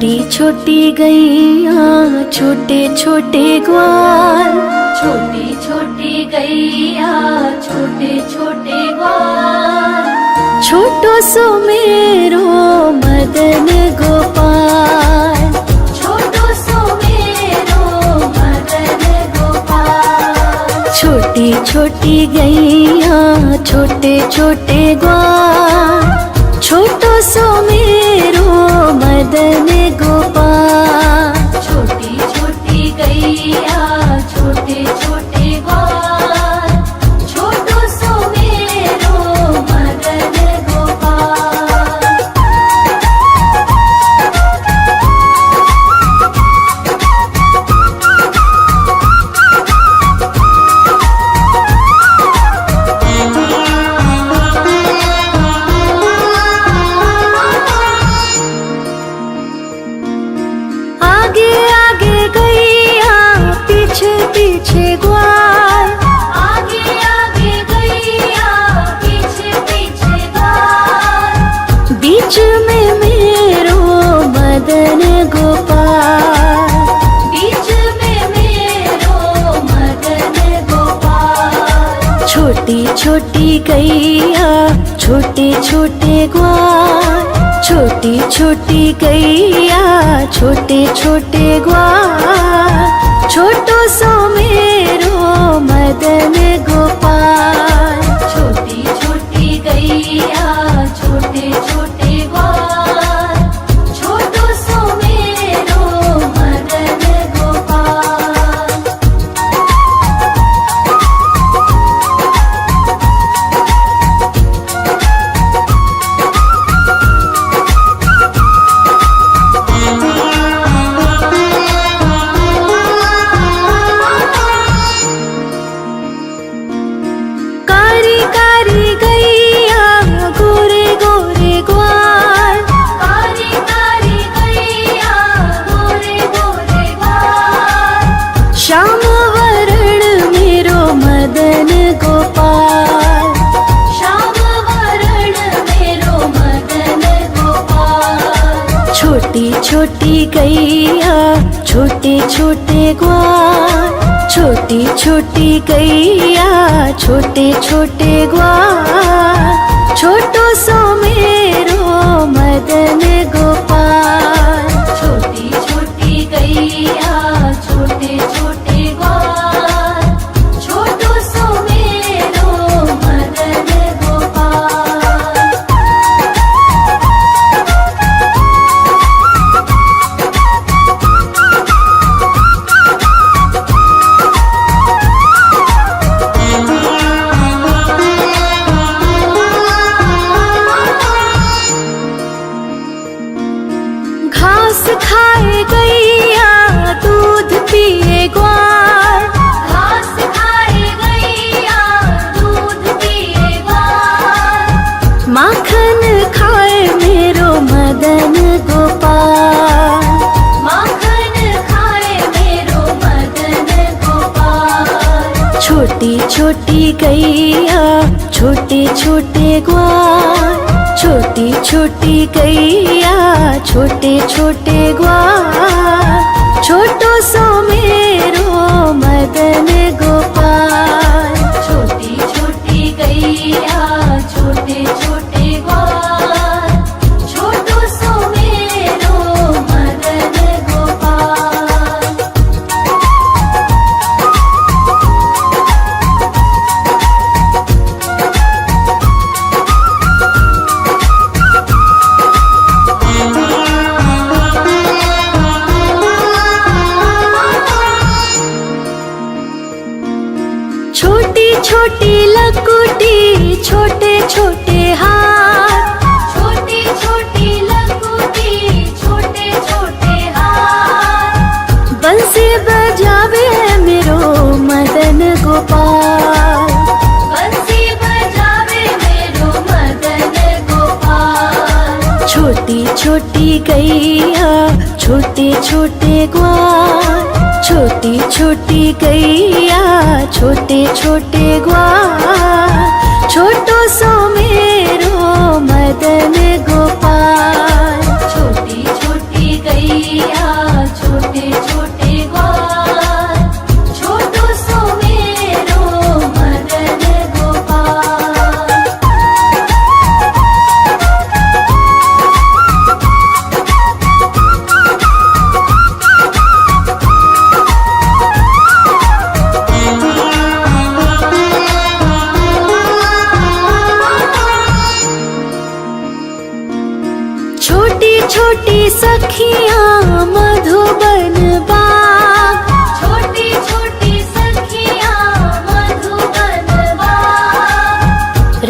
छोटी छोटी गैया छोटे छोटे ग्वाल, छोटी छोटी गैया छोटे छोटे ग्वाल, छोटो सो मेरो मदन गोपाल, छोटो सो मेरो मदन गोपाल। छोटी छोटी गैया छोटे छोटे ग्वाल, छोटो सो मेरो मदन गोपाल। छोटी छोटी गैया छोटे छोटे ग्वाल, छोटो सो मेरो मदन गोपाल। आगे आगे गैया पीछे पीछे ग्वाल, आगे आगे गैया पीछे पीछे ग्वाल, बीच में मेरो मदन गोपाल, बीच में मेरो मदन गोपाल। छोटी छोटी गैया छोटे छोटे ग्वाल, छोटी छोटी गैया छोटे छोटे ग्वाल, छोटो सो मेरो मदन गोपाल। छोटी छोटी गैया छोटे छोटे ग्वाल, छोटो सो मेरो मदन गोपाल। कारी कारी गैया गोरे गोरे ग्वाल, कारी कारी गैया गोरे गोरे ग्वाल, श्याम वरण मेरो मदन गोपाल, श्याम वरण मेरो मदन गोपाल। छोटी छोटी गैया छोटे छोटे ग्वाल, छोटी छोटी गैया छोटे छोटे ग्वाल, छोटो सो मेरो मदन गोपाल। छोटी छोटी गैया छोटे छोटे ग्वाल, छोटो सो मेरो मदन गोपाल। घास खाए गैया दूध पिए ग्वाल, घास खाए गैया दूध पिए ग्वाल, माखन खाए मेरो मदन गोपाल, माखन खाए मेरो मदन गोपाल। छोटी छोटी गैया छोटे छोटे ग्वाल, छोटी छोटी गैया छोटे छोटे ग्वाल, छोटो सो मेरो मदन गोपाल। छोटी छोटी गैया छोटे छोटे ग्वाल, छोटो सो मेरो मदन गोपाल। छोटी छोटी लकुटी छोटे छोटे हाथ, छोटी छोटी लकुटी छोटे छोटे हाथ, बंसी बजावे मेरो मदन गोपाल, बंसी बजावे मेरो मदन गोपाल। छोटी छोटी गैया छोटे छोटे ग्वाल, छोटी छोटी गैया छोटे छोटे ग्वाल, छोटो सो मेरो मदन गोपाल। छोटी छोटी गैया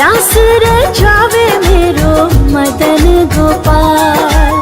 रास रचावे मेरो मदन गोपाल।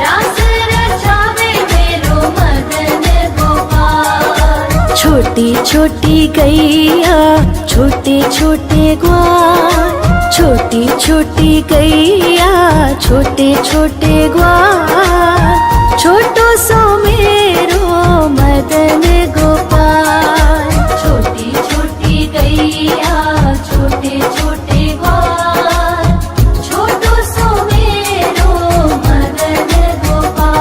रास रचावे मेरो मदन गोपाल। छोटी छोटी गैया छोटे छोटे ग्वाल, छोटी छोटी गैया छोटे छोटे ग्वाल, छोटो सो मेरो मदन गोपाल। छोटी छोटी गैया छोटे छोटे ग्वाल, छोटो सो मेरो मदन गोपाल।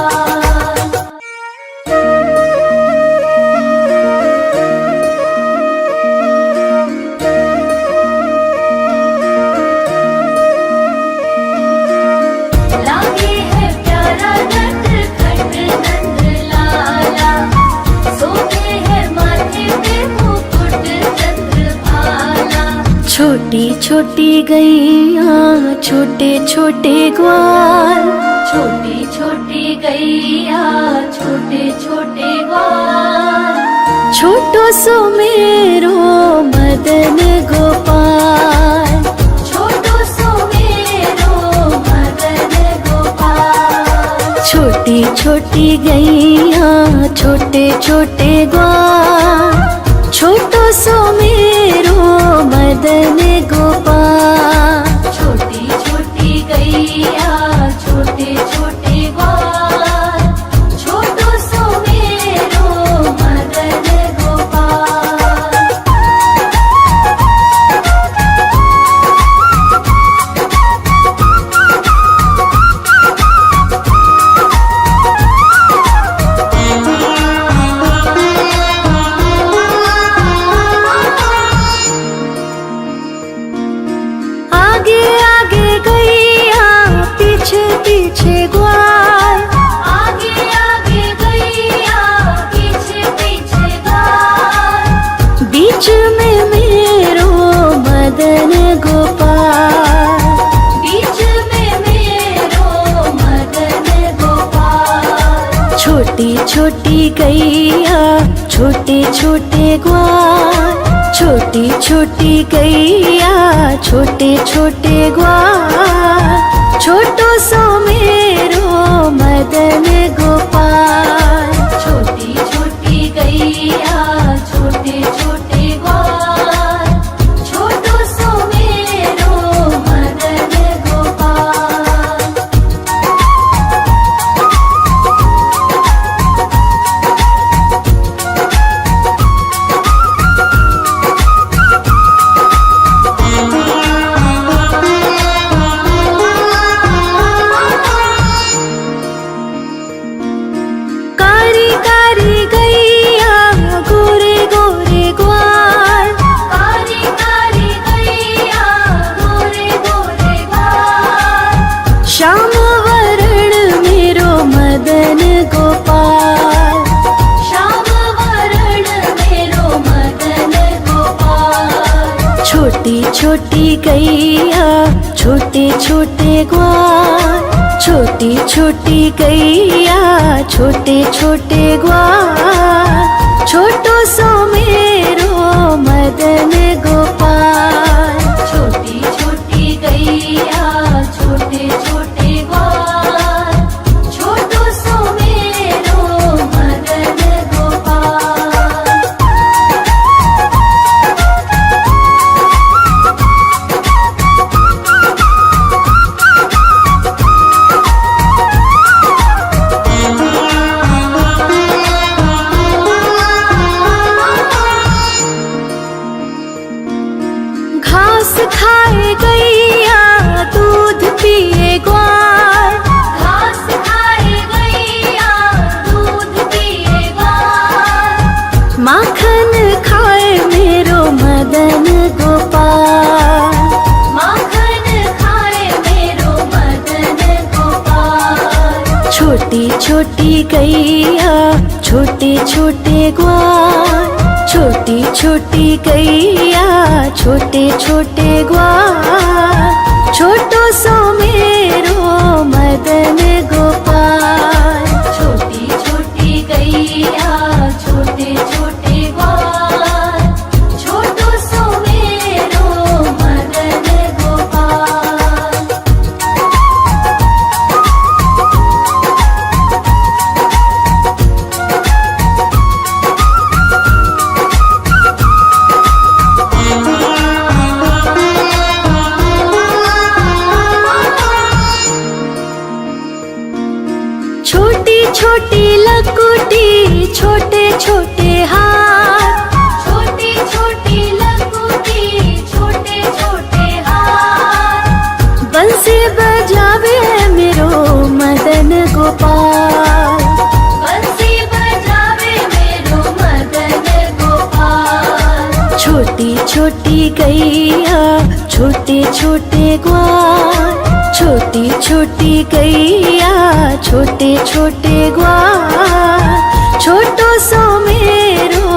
लागे है प्यारा नटखट नंद लाला, सोते है माथे पे मुकुट चंद्रभाला। छोटी छोटी गैया छोटे छोटे ग्वाल, छोटी छोटी गैया छोटे छोटे ग्वाल, छोटो सो मेरो मदन गोपाल। छोटो सो मेरो मदन गोपाल। छोटी छोटी गैया छोटे छोटे ग्वाल, छोटो सो मेरो मदन गोपाल। छोटी छोटी गैया छोटे छोटे ग्वाल, छोटो सो मेरो मदन गोपाल। आगे आगे गैया पीछे पीछे ग्वाल, आगे आगे गैया पीछे पीछे ग्वाल, बीच में मेरो मदन गोपाल। बीच में मेरो मदन गोपाल। छोटी छोटी गैया छोटे छोटे ग्वाल, छोटी छोटी गैया छोटे छोटे ग्वाल, छोटो सो मेरो मदन गोपाल। छोटी छोटी गैया छोटे छोटे ग्वाल, छोटो सो मेरो मदन गोपाल। कारी कारी गैया गोरे गोरे ग्वाल, कारी कारी गैया गोरे गोरे ग्वाल, श्याम वरण मेरो मदन गोपाल। श्याम वरण मेरो मदन गोपाल। छोटी छोटी गैया छोटे छोटे ग्वाल, छोटी छोटी गैया छोटे छोटे ग्वाल, छोटो सो मेरो मदन गोपाल। छोटी छोटी गैया छोटे छोटे ग्वाल, छोटो सो मेरो मदन गोपाल। घास खाए गैया दूध पिए ग्वाल, घास खाए गैया दूध पिए ग्वाल, माखन खाए मेरो मदन गोपाल। माखन खाए मेरो मदन गोपाल। छोटी छोटी गैया छोटे छोटे ग्वाल, छोटी छोटी गैया छोटे छोटे ग्वाल, छोटो सो मेरो मदन गोपाल। छोटी छोटी गैया छोटे छोटे ग्वाल, छोटो सो मेरो मदन गैया छोटे छोटे ग्वाल, छोटी छोटी गैया छोटे छोटे ग्वाल, छोटो सो मेरो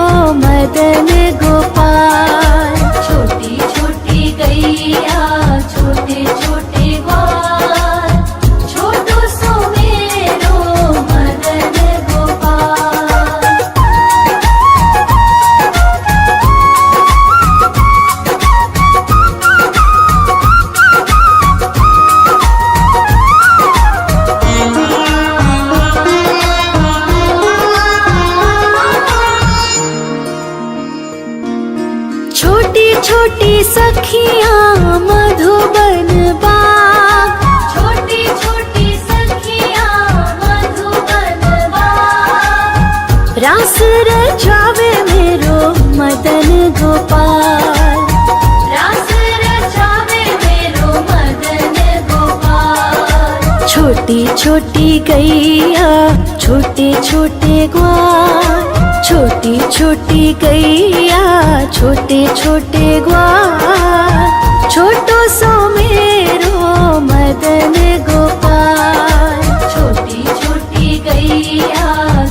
मदन गोपाल। छोटी छोटी गैया छोटे छोटे ग्वाल, छोटो सो मेरो मदन गोपाल। छोटी छोटी सखियाँ मधुबन बाग, छोटी छोटी सखियाँ मधुबन बाग, रास रचावे मेरो मदन गोपाल। रास रचावे मेरो मदन गोपाल। छोटी छोटी गैया छोटे छोटे ग्वाल, छोटी छोटी गैया छोटे छोटे ग्वाल, छोटो सो मेरो मदन गोपाल। छोटी छोटी गैया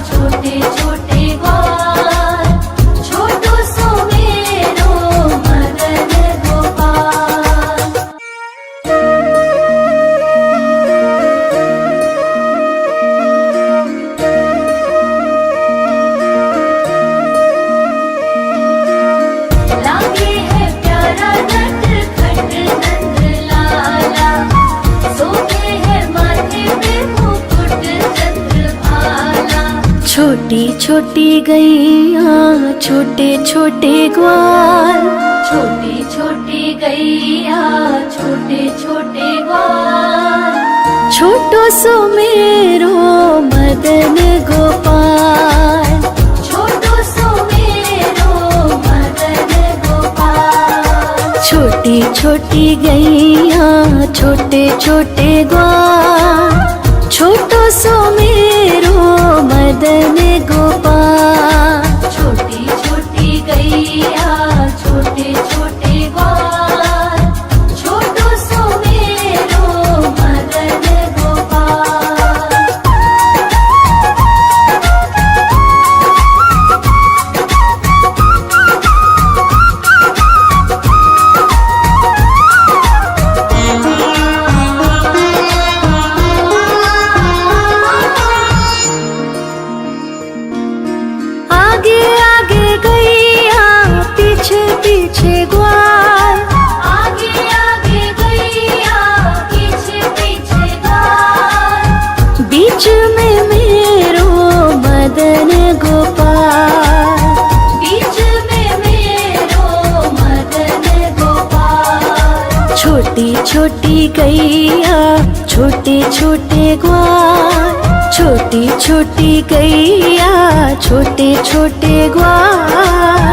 छोटे छोटे ग्वाल, छोटो सो मेरो मदन गोपाल। लागे है प्यारा नटखट नंद लाला, सोते है माथे पे मुकुट चंद्रभाला। छोटी छोटी गैया छोटे छोटे ग्वाल, छोटी छोटी गैया छोटे छोटे ग्वाल, छोटो सो मेरो मदन गोपाल। छोटो सो मेरो मदन गोपाल। छोटी छोटी गैया छोटे छोटे ग्वाल, छोटो सो मेरो मदन गोपाल। छोटी छोटी गैया छोटे छोटे ग्वाल, छोटो सो मेरो मदन गोपाल। आगे आगे गैया पीछे पीछे ग्वाल, आगे आगे गैया पीछे पीछे ग्वाल, बीच में मेरो मदन गोपाल। बीच में मेरो मदन गोपाल। छोटी छोटी गैया छोटे छोटे ग्वाल, छोटी छोटी गैया छोटे छोटे ग्वाल,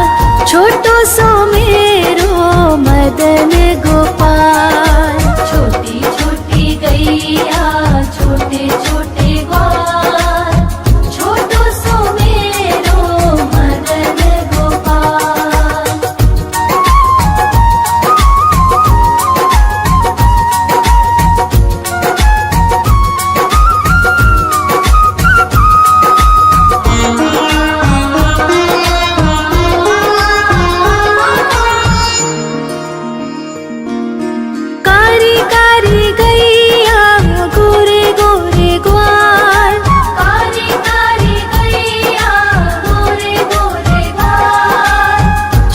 छोटो सो मेरो मदन गोपाल। छोटी छोटी गैया छोटे छोटे ग्वाल, छोटो सो मेरो मदन गोपाल। कारी कारी गैया गोरे गोरे ग्वाल, कारी कारी गैया गोरे गोरे ग्वाल,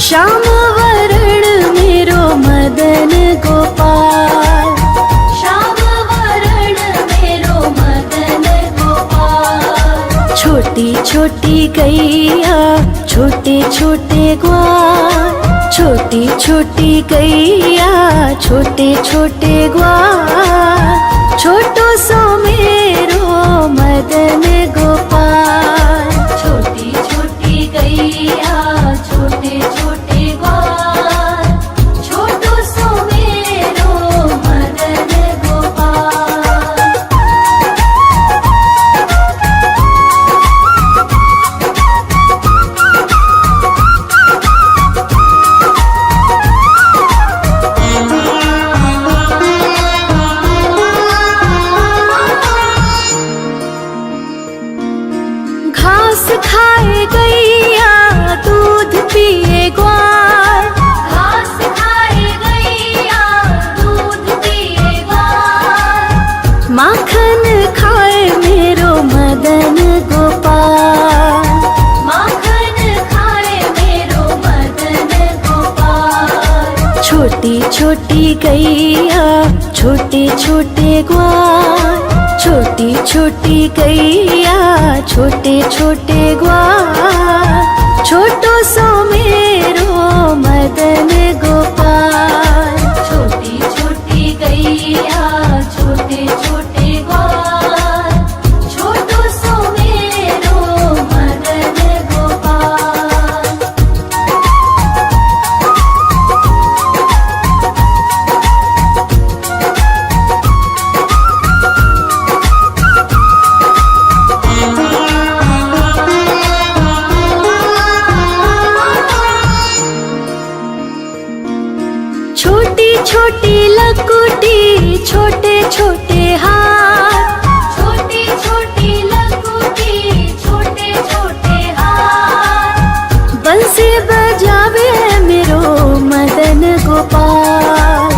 श्याम वरण मेरो मदन गोपाल। श्याम वरण मेरो मदन गोपाल। छोटी छोटी गैया छोटे छोटे ग्वाल, छोटी छोटी गैया छोटे छोटे ग्वाल, छोटो सो मेरो मदन गोपाल। छोटी छोटी गैया छोटे छोटे ग्वाल, छोटो सो मेरो मदन गोपाल। छोटी छोटी गैया छोटे छोटे ग्वाल, छोटी छोटी गैया छोटे छोटे ग्वाल, छोटो सो मेरो मदन गोपाल। छोटी छोटी गैया छोटे छोटे ग्वाल, छोटो सो मेरो मदन गोपाल। छोटी छोटी लकुटी छोटे छोटे हाथ, छोटी छोटी लकुटी छोटे छोटे हाथ, बंसी बजावे मेरो मदन गोपाल।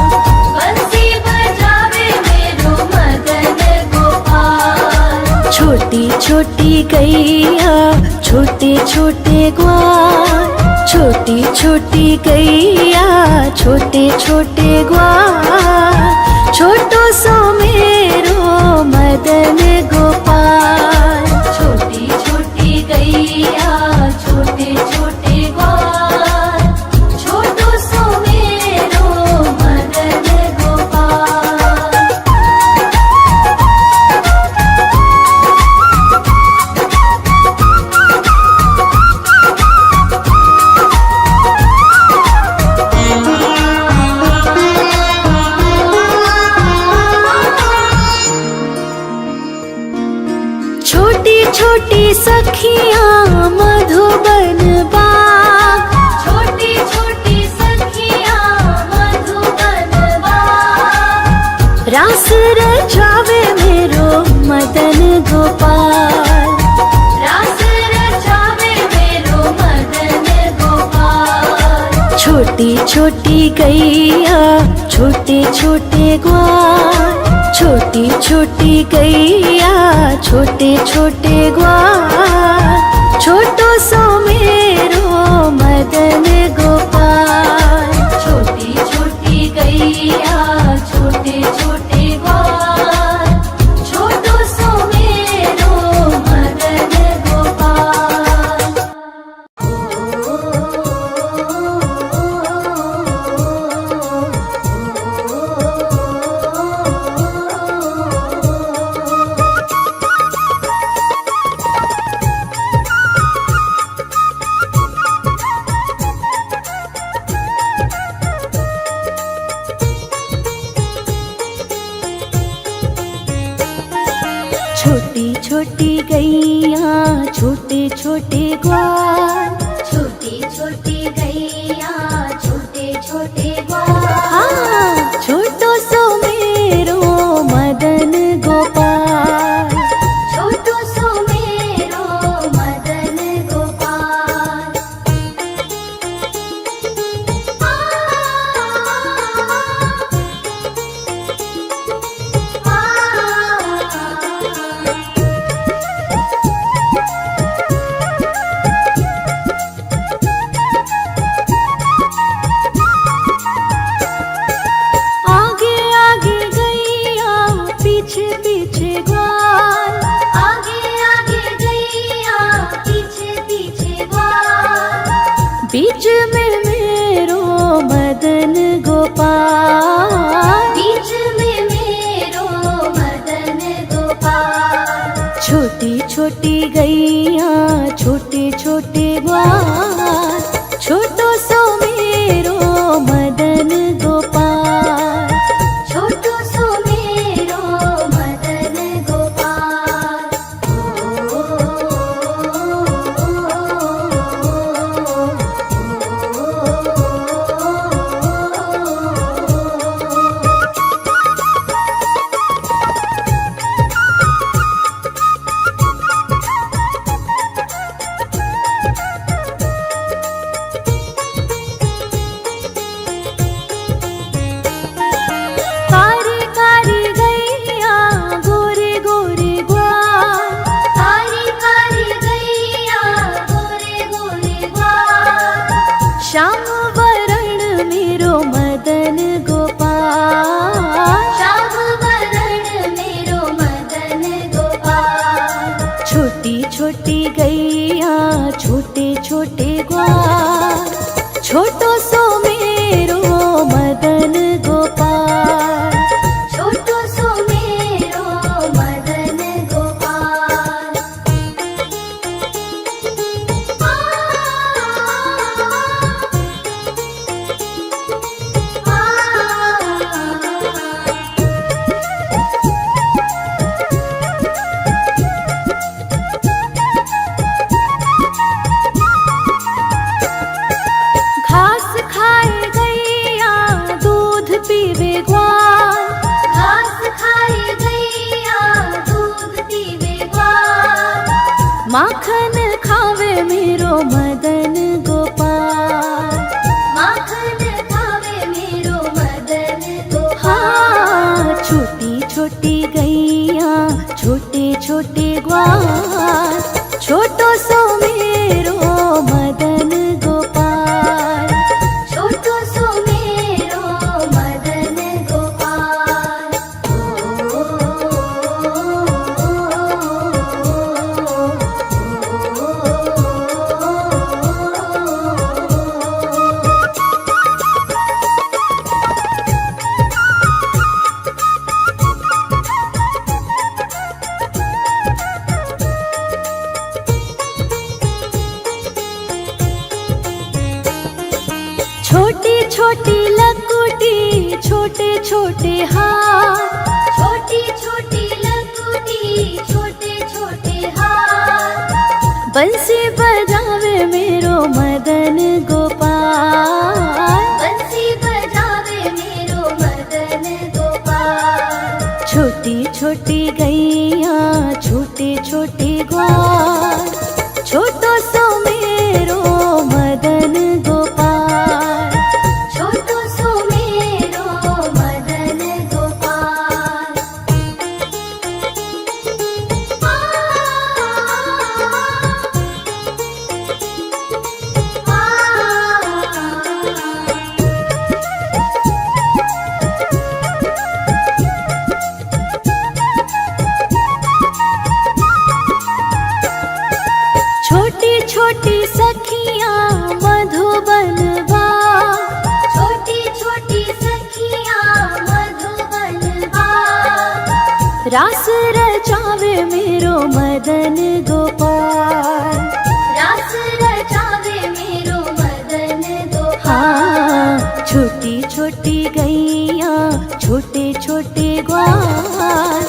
बंसी बजावे मेरो मदन गोपाल। छोटी छोटी गैया छोटे छोटे ग्वाल, छोटी छोटी गैया छोटे छोटे ग्वाल, छोटो सो मेरो मदन गोपाल। छोटी छोटी गैया छोटे छोटे ग्वाल, छोटो सो मेरो मदन गोपाल। छोटी छोटी सखियाँ मधुबन बाग, छोटी छोटी सखियाँ मधुबन बाग, रास रचावे मेरो मदन गोपाल। रास रचावे मेरो मदन गोपाल। छोटी छोटी गैया छोटे छोटे ग्वाल, छोटी छोटी गैया छोटे छोटे ग्वाल, छोटो सो मेरो मदन गोपाल। छोटी छोटी गैया छोटे छोटे ग्वाल, छोटो सो मेरो मदन गोपाल। छोटी छोटी गैया छोटे छोटे ग्वाल, छोटी छोटी गैया छोटे छोटे ग्वाल, हाँ छोटो सो मेरो मदन गोपाल। छोटो सो मेरो मदन गोपाल। मदन गोपाल। श्याम वरण मेरो मदन गोपाल। छोटी छोटी गैया छोटे छोटे ग्वाल, छोटो सो मेरो मदन गोपाल। छोटो सो मेरो मदन गोपाल। घास खाए गैया दूध पीवे ग्वाल, घास खाए गैया दूध पीवे ग्वाल। माखन खावे मेरो मदन गोपाल। माखन खावे मेरो मदन गोपाल। हाँ, छोटी छोटी गैया छोटे छोटे ग्वाल, छोटो सो मेरो मदन गोपाल। छोटो सो मेरो मदन गोपाल। छोटी छोटी लकुटी छोटे छोटे हाथ, छोटी छोटी लकुटी छोटे छोटे हाथ। बंसी बजावे मेरो मदन गोपाल। बंसी बजावे मेरो मदन गोपाल। छोटी छोटी गैया छोटे छोटे ग्वाल, छोटो सो मेरो मदन गोपाल। छोटो सो मेरो मदन गोपाल। छोटी छोटी सखियाँ मधुबन बाग, छोटी छोटी सखियाँ मधुबन बाग। रास रचावे मेरो मदन गोपाल। रास रचावे मेरो मदन गोपाल। हाँ, छोटी छोटी गैया छोटे छोटे ग्वाल,